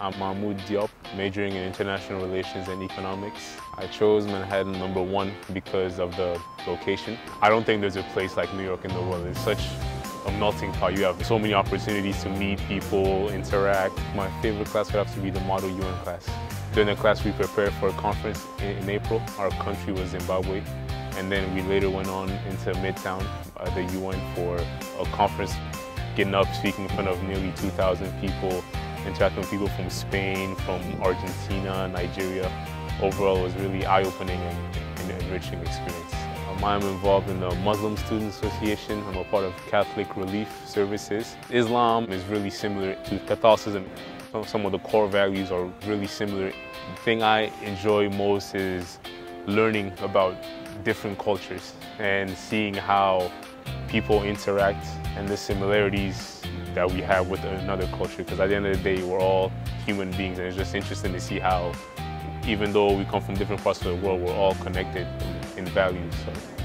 I'm Mahmoud Diop, majoring in International Relations and Economics. I chose Manhattan #1 because of the location. I don't think there's a place like New York in the world. It's such a melting pot. You have so many opportunities to meet people, interact. My favorite class would have to be the Model UN class. During the class, we prepared for a conference in April. Our country was Zimbabwe. And then we later went on into Midtown, the UN, for a conference, getting up, speaking in front of nearly 2,000 people, interacting with people from Spain, from Argentina, Nigeria. Overall, it was really eye-opening and enriching experience. I'm involved in the Muslim Student Association. I'm a part of Catholic Relief Services. Islam is really similar to Catholicism. Some of the core values are really similar. The thing I enjoy most is learning about different cultures and seeing how people interact and the similarities that we have with another culture, because at the end of the day, we're all human beings, and it's just interesting to see how, even though we come from different parts of the world, we're all connected in values. So.